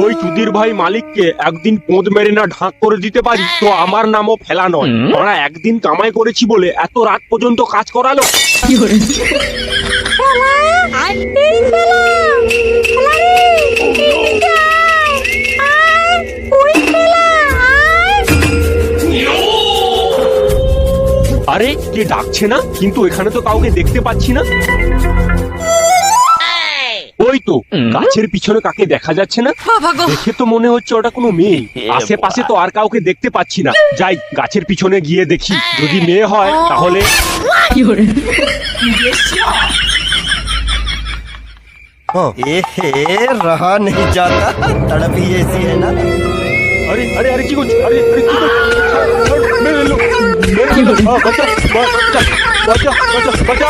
ওই চুদির ভাই মালিককে একদিন পোঁদ মেরে না ঢাক করে দিতে পারি তো আমার নামও ফেলা নয়। ওরা একদিন কামাই করেছি বলে এত রাত পর্যন্ত কাজ করালো। আরে কে ডাকছে না, কিন্তু এখানে তো কাউকে দেখতে পাচ্ছি না। ওই তো গাছের পিছনে কাকে দেখা যাচ্ছে না? দেখে তো মনে হচ্ছে ওটা কোনো মেয়ে। আশেপাশে তো আর কাউকে দেখতে পাচ্ছি না। যাই গাছের পিছনে গিয়ে দেখি, যদি মেয়ে হয় তাহলে। रहा नहीं जाता, तड़प ही ऐसी है ना। আরে আরে আরে কি করছিস? আরে আরে কি করছিস? মেরে এলো, মেরে এলো। বাঁচা বাঁচা বাঁচা বাঁচা বাঁচা।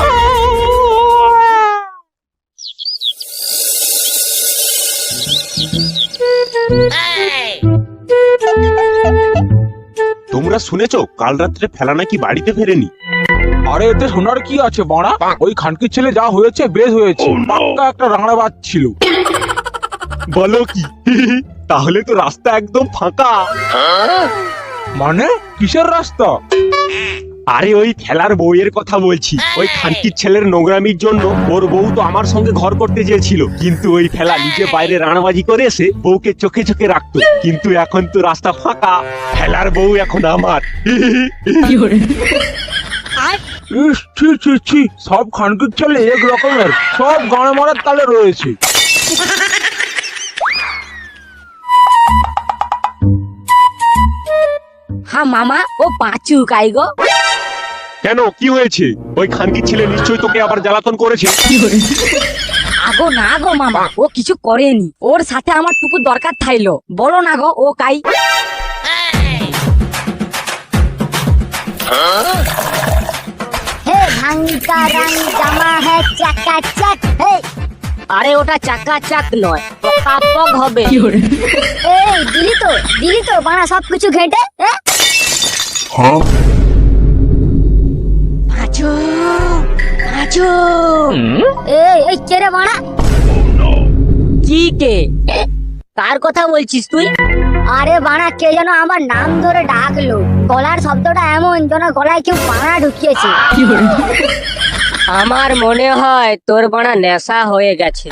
তোমরা শুনেছো কাল রাত্রে ফেলা নাকি বাড়িতে ফেরেনি? আরে এতে শোনার কি আছে বড়া? ওই খানকির ছেলে যা হয়েছে বেশ হয়েছে, পাক্কা একটা রাংড়াবাজ ছিল। বলো কি? তাহলে তো রাস্তা একদম ফাঁকা। মানে কিসের রাস্তা? আরে ওই ফেলার বউয়ের কথা বলছি। ওই খানকির ছেলের নোংরামির জন্য ওর বউ তো আমার সঙ্গে ঘর করতে চেয়েছিল, কিন্তু ওই ফেলা নিজে বাইরে রানাবাজি করে এসে বউকে চোখে চোখে রাখতো। কিন্তু এখন তো রাস্তা ফাঁকা, ফেলার বউ এখন আমার। ইস, ছি ছি ছি, সব খানকির ছেলে এক রকমের, সব গাঁড়ে মারার তালে রয়েছে। হ্যাঁ মামা, ও পাঁচু কাই গো? কেন, কি হয়েছে? ওই খানকির ছেলে নিশ্চয়ই তোকে আবার জ্বালাতন করেছে। আগো না গো মামা, ও কিছু করেনি। ওর সাথে আমার টুকু দরকার থাইলো। বলো না গো, ও কাই? हे भांग का रंग जमा है चकाचक। हे আরে ওটা চাকাচাক নয়, পকাপক হবে। এই দিলি তো বানা সবকিছু ঘেটে। পাঁচু পাঁচু। এই কে রে বানা? কি কে? কার কথা বলছিস তুই? আরে বানা, কে যেন আমার নাম ধরে ডাকলো। গলার শব্দটা এমন যেন গলায় কেউ বানা ঢুকিয়েছে। আমার মনে হয় তোর বানা নেশা হয়ে গেছে।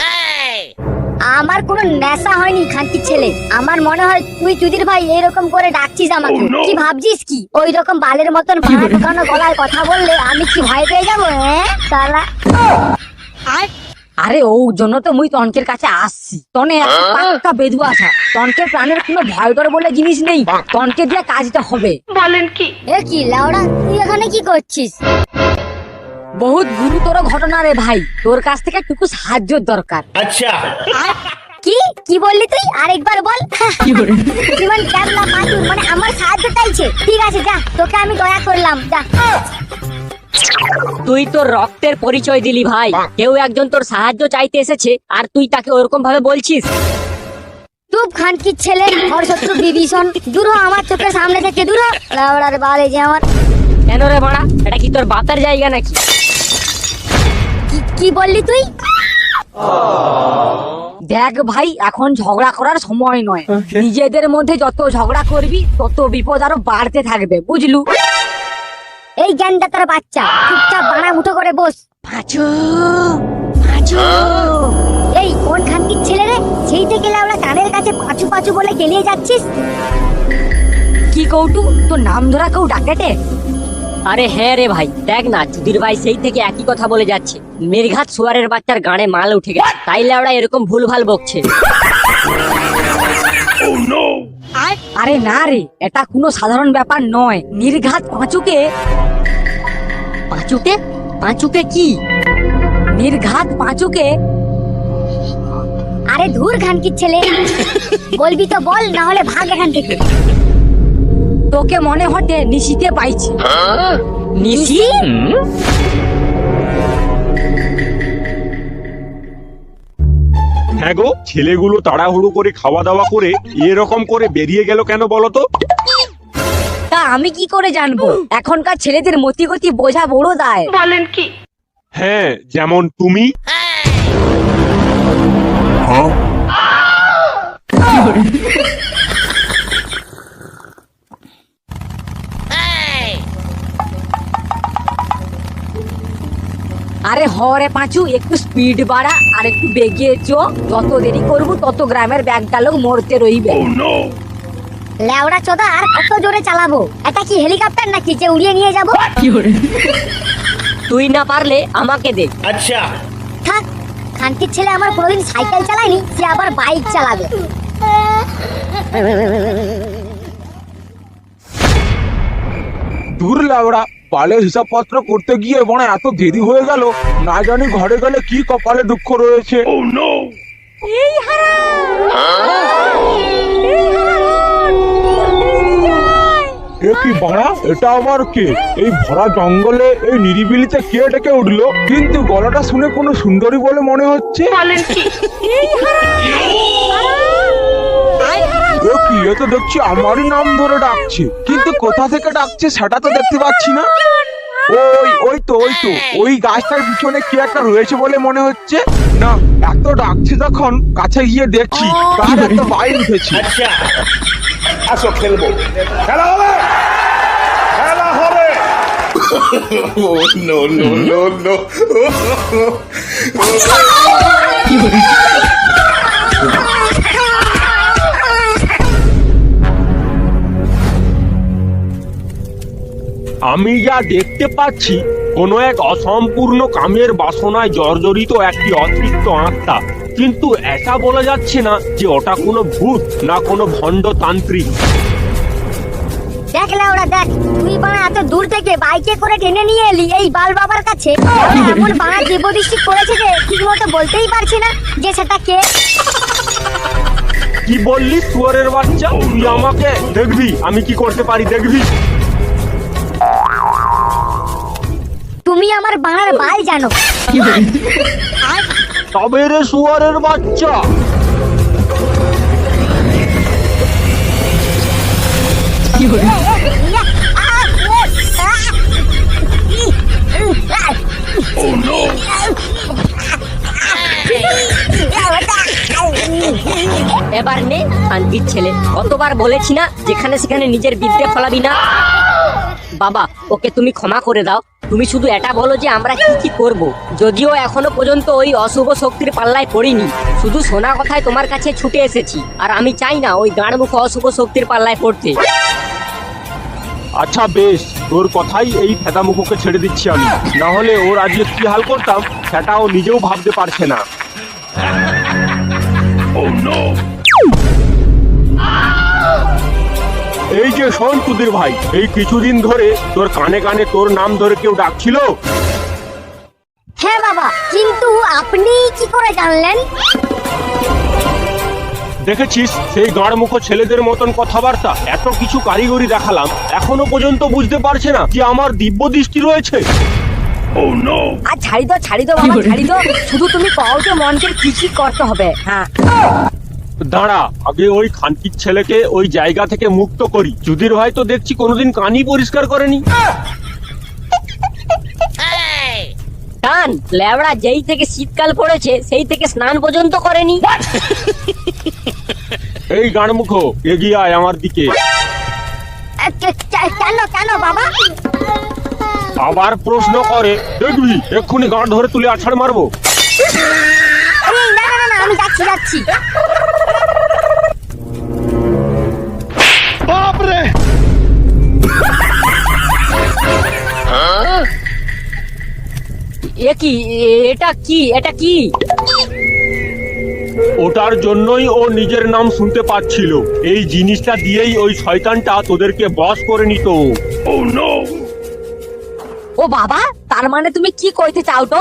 আমার কোনো নেশা হয়নি খানকির ছেলে। আমার মনে হয় তুই চুদির ভাই এইরকম করে ডাকছিস আমাকে। কি ভাবছিস কি ওই রকম বালের মতন বানা ঢুকানো গলায় কথা বললে আমি কি ভয় পেয়ে যাবো? হ্যাঁ শালা। আরে ও জন্য তো মুই তনকের কাছে আসছি। তনে একটা পাক্কা বেদু আসা। তনকের প্রাণের কোনো ভয় ডর বলে জিনিস নেই। তনকে দিয়ে কাজটা হবে। এ কি লাউড়া, তুই এখানে কি করছিস? বহুত গুরুতর ঘটনা রে ভাই, তোর কাছ থেকে একটু সাহায্যের দরকার। কি বললি তুই? আরেকবার বল। জীবন ক্যাবলা পাঁচু মানে আমার সাহায্য চাইছে। ঠিক আছে যা, তোকে আমি দয়া করলাম, যা। তুই তোর রক্তের পরিচয় দিলি ভাই। কেউ একজন তোর সাহায্য চাইতে এসেছে আর তুই তাকে ওরকম ভাবে বলছিস? তুই খানকির ছেলে, ওর শত্রু বিভীষণ। দূর হ আমার চোখের সামনে থেকে, দূর হ। লাউড়ার বাল এই যে আমার। কেন রে মারা, এটা কি তোর বাপের জায়গা নাকি? কি বললি তুই? দেখ ভাই, এখন ঝগড়া করার সময় নয়। নিজেদের মধ্যে যত ঝগড়া করবি তত বিপদ আরো বাড়তে থাকবে, বুঝলু? এই জ্ঞানটা তার বাচ্চা, চুপচাপ বানা মুঠো করে বস। পাঁচু পাঁচু। এই কোন খানকির ছেলে রে? সেই থেকে লাউড়া কানের কাছে পাঁচু পাঁচু বলে গেলিয়ে যাচ্ছিস। কি কৌটু, তোর নাম ধরা কেউ ডাকেটে? আরে হ্যাঁ রে ভাই, দেখ না চুদির ভাই সেই থেকে একই কথা বলে যাচ্ছে। মেরঘাট সোয়ারের বাচ্চার গানে মাল উঠে গেছে, তাই লাউড়া এরকম ভুলভাল বকছে। আরে না রে, এটা কোনো সাধারণ ব্যাপার নয়। নির্ঘাত পাঁচুকে পাঁচুকে পাঁচুকে কি? নির্ঘাত পাঁচুকে। আরে ধুর খানকির ছেলে, বলবি তো বল, না হলে ভাগ এখান থেকে। তোকে মনে হতে নিশিতে পাইছি। নিশি? হ্যাঁ গো, ছেলেগুলো তাড়াহুড়ো করে খাওয়া দাওয়া করে এরকম করে বেরিয়ে গেল কেন বলো তো? তা আমি কি করে জানবো? এখনকার ছেলেদের মতিগতি বোঝা বড় দায়। বলেন কি? হ্যাঁ, যেমন তুমি। আরে হরে পাঁচু, একটু স্পিড বাড়া আর একটু বেগে চো। যত দেরি করবো তত গ্রামের ব্যাগটা লোক মরতে রইবে। লেওড়া চোদা, আর কত জোরে চালাবো? এটা কি হেলিকপ্টার নাকি যে উড়িয়ে নিয়ে যাবো? তুই না পারলে আমাকে দে। থাক, খানকির ছেলে আমার কোনোদিন সাইকেল চালায়নি, সে আবার বাইক চালাবে। দূর লাউড়া, পালের হিসাবপত্র করতে গিয়ে বড় এত দেরি হয়ে গেল। না জানি ঘরে গেলে কি কপালে দুঃখ রয়েছে। এ কি বাড়া, এটা আবার কে? এই ভরা জঙ্গলে এই নিরিবিলিতে কে ডেকে উঠলো? কিন্তু গলাটা শুনে কোনো সুন্দরী বলে মনে হচ্ছে। এ কি, এ তো দেখছি আমারই নাম ধরে ডাকছে, কিন্তু কোথা থেকে ডাকছে সেটা তো দেখতে পাচ্ছি না। ওই তো ওই গাছটার পিছনে কি একটা রয়েছে বলে মনে হচ্ছে। না, এত ডাকছে যখন কাছে গিয়ে দেখছি তার এত বাইর উঠেছে। আসো খেলবো, খেলা হবে, খেলা হবে। No no no no. আমি যা দেখতে পাচ্ছি, কোনো এক অসম্পূর্ণ কামের বাসনায় জর্জরিত একটি অতৃপ্ত আত্মা। কিন্তু এটা বলা যাচ্ছে না যে ওটা কোনো ভূত না কোনো ভণ্ড তান্ত্রিক। দেখ লেওড়া দেখ, তুই বাড়া এত দূর থেকে বাইকে করে টেনে নিয়ে এলি এই বাল বাবার কাছে। এমন বাড়া জীবদৃষ্টি করেছে যে ঠিক মতো বলতেই পারছি না যে সেটা কে। কি বললি শুয়োরের বাচ্চা? তুই আমাকে দেখবি আমি কি করতে পারি, দেখবি। তুমি আমার বাড়ার বাল জানো। তবে রে শুয়োরের বাচ্চা, এবার নে শান্তির ছেলে, কতবার বলেছি না যেখানে সেখানে নিজের বিদ্যে ফলাবি না। বাবা, ওকে তুমি ক্ষমা করে দাও। তুমি শুধু এটা বলো যে আমরা কি কি করব। যদিও এখনো পর্যন্ত ওই অশুভ শক্তির পাল্লায় পড়িনি, শুধু শোনা কথায় তোমার কাছে ছুটে এসেছি। আর আমি চাই না ওই গাঁড়মুখ অশুভ শক্তির পাল্লায় পড়তে। আচ্ছা বেশ, তোর কথাই এই ফেদামুখোকে ছেড়ে দিচ্ছি আমি। না হলে ওর আজকে কি হাল করতাম সেটা ও নিজেও ভাবতে পারছে না। এই যে শোন তুদির ভাই, এই কিছুদিন ধরে তোর কানে কানে তোর নাম ধরে কেউ ডাকছিল। হ্যাঁ বাবা, কিন্তু আপনি কি করে জানলেন? দেখেছিস সেই গাঁড়মুখো ছেলেদের মতন কথাবার্তা, এত কিছু কারিগরি দেখালাম, এখনো পর্যন্ত বুঝতে পারছে না যে আমার দিব্য দৃষ্টি রয়েছে। আর ছাড়ি দাও বাবা, ছাড়ি দাও। শুধু তুমি কও যে মনকে কি কি করতে হবে। হ্যাঁ, দাঁড়া, আগে ওই খানকির ছেলেকে ওই জায়গা থেকে মুক্ত করি। যুদির ভাই তো দেখছি কোনোদিন কানই পরিষ্কার করেনি। টান লেবড়া, যেই থেকে শীতকাল পড়েছে সেই থেকে স্নান পর্যন্ত করেনি। এই গাঁড়মুখো, এগিয়ে আয় আমার দিকে। কেন কেন বাবা? আবার প্রশ্ন করে, দেখবি এক্ষুনি গাঁট ধরে তুলে আছাড় মারবো। এই, না না না, আমি যাচ্ছি। বাপরে! এটা কি? ওটার জন্যই ও নিজের নাম শুনতে পাচ্ছিল। এই জিনিসটা দিয়েই ওই শয়তানটা তোদেরকে বশ করে নিত। ও বাবা, তার মানে তুমি কি কইতে চাও তো?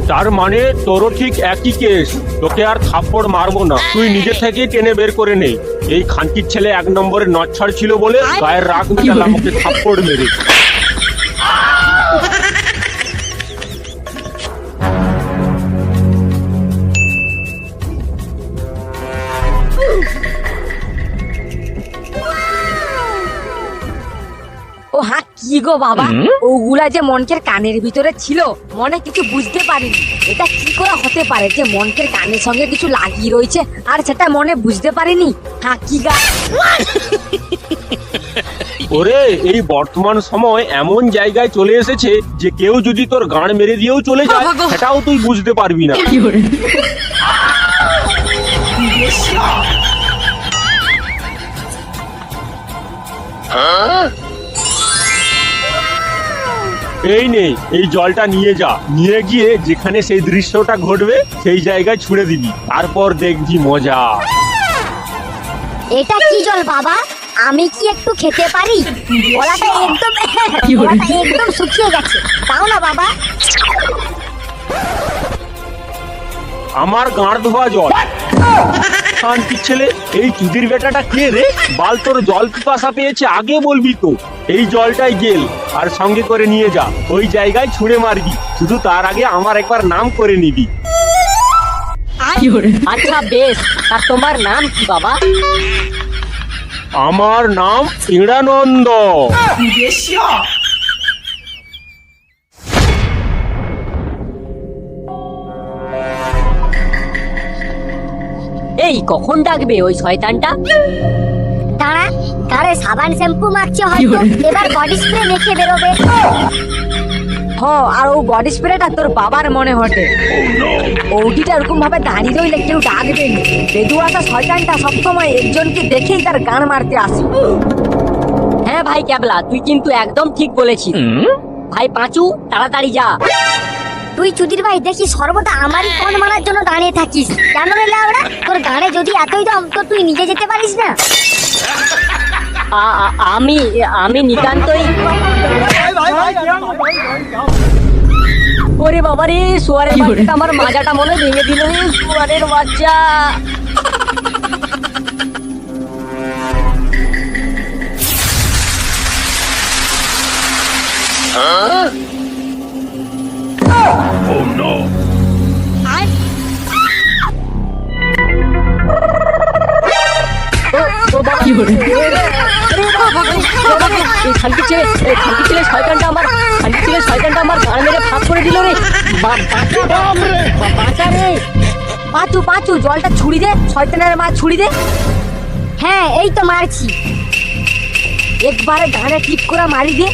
তার মানে তোরও ঠিক একই কেস। তোকে আর থাপ্পড় মারবো না, তুই নিজে থেকে টেনে বের করে নে। এই খানকির ছেলে এক নম্বরের নচ্ছাড় ছিল বলে গায়ের রাগ মেটাল আমাকে থাপ্পড় মেরে। ও হ্যাঁ, কি গো বাবা, ওগুলা যে মনকের কানের ভিতরে ছিল, মনে কিছু বুঝতে পারিনি। এটা কি করে হতে পারে যে মনকের কানের সঙ্গে কিছু লাগিয়ে রয়েছে আর সেটা মনে বুঝতে পারিনি? হ্যাঁ, কি গা? ওরে, এই বর্তমান সময় এমন জায়গায় চলে এসেছে যে কেউ যদি তোর গাঁড় মেরে দিয়েও চলে যায়, সেটাও তুই বুঝতে পারবি না। এই নে, এই জলটা নিয়ে যা, নিয়ে গিয়ে যেখানে সেই দৃশ্যটা ঘটবে সেই জায়গায় ছুঁড়ে দিবি, তারপর দেখবি মজা। এটা কি জল বাবা? আমি কি একটু খেতে পারি? গলাটা একদম শুকিয়ে গেছে, তাও না বাবা। আমার গাঁড় ধোয়া জল। শান্তির ছেলে, এই চুদির বেটাটা কে রে? বাল, তোর জল পিপাসা পেয়েছে, আগে বলবি তো। এই জলটাই গেল আর সঙ্গে করে নিয়ে যা, ওই জায়গায় ছুঁড়ে মারবি, শুধু তার আগে আমার একবার নাম করে নিবি। আচ্ছা বেশ, আর তোমার নাম কি বাবা? আমার নাম ইড়ানন্দ। এই কখন ডাকবে ওই শয়তানটা? দাঁড়া, গাড়ে সাবান শ্যাম্পু মাখছে হয়তো, এবার বডি স্প্রে মেখে বেরোবে। আর ও বডি স্প্রেটা তোর বাবার মনে হটে। ওটিটা এরকম ভাবে দাঁড়িয়ে রইলে কেউ ডাকবে না। বেদুয়াটা শয়তানটা সবসময় একজনকে দেখেই তার গান মারতে আসে। হ্যাঁ ভাই ক্যাবলা, তুই কিন্তু একদম ঠিক বলেছিস। ভাই পাঁচু, তাড়াতাড়ি যা। তুই চুদির ভাই দেখি সর্বদা আমারই ফোন মারার জন্য দাঁড়িয়ে থাকিস কেন রে লাউড়া? তোর গানে যদি এতই দম, তো তুই নিজে যেতে পারিস না? আমি নিতান্তই। ওরে বাবা রে, শুয়ারের বাচ্চাটা আমার মাজাটা মনে ভেঙে দিল রে, শুয়ারের বাচ্চা। শয়তানটা আমার গান মেরে ফাঁক করে দিল রে। বাঁচা রে পাঁচু, পাঁচু জলটা ছুড়ি দে, শয়তানের মা ছুড়ি দে। হ্যাঁ, এই তো মারছি। একবারে গানে ঠিক করে মারি দে।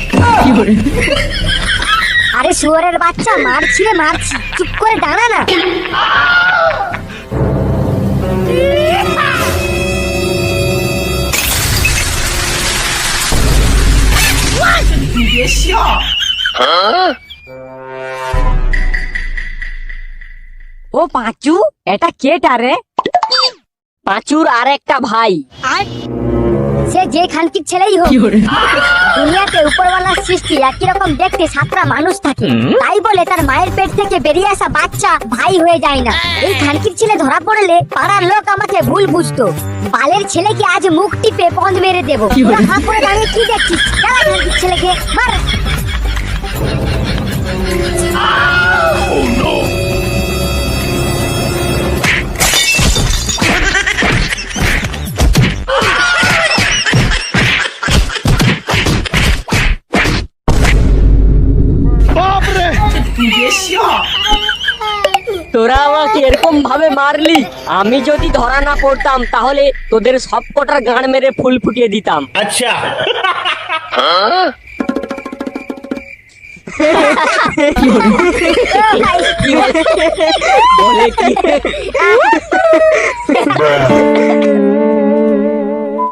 আরে শুয়োরের বাচ্চা, মারছি রে মারছি, চুপ করে দাঁড়া না। ও পাঁচু, এটা কেটা রে? পাঁচুর আর একটা ভাই। সে যে খানকির ছেলেই হোক, দুনিয়াতে উপরওয়ালার সৃষ্টি একই রকম দেখতে সাতটা মানুষ থাকে, তাই বলে তার মায়ের পেট থেকে বেরিয়ে আসা বাচ্চা ভাই হয়ে যায় না। এই খানকির ছেলে ধরা পড়লে পাড়ার লোক আমাকে ভুল বুঝতো। বালের ছেলেকে আজ মুখ টিপে পন্দ মেরে দেবো। ওরা হাঁ করে দাঁড়িয়ে কি দেখছিস? খেলা খানকির ছেলেকে মার। তোরা আমাকে এরকম ভাবে মারলি, আমি যদি ধরা না পড়তাম তাহলে তোদের সব কটার গান মেরে ফুল ফুটিয়ে দিতাম। अच्छा কি বলে কি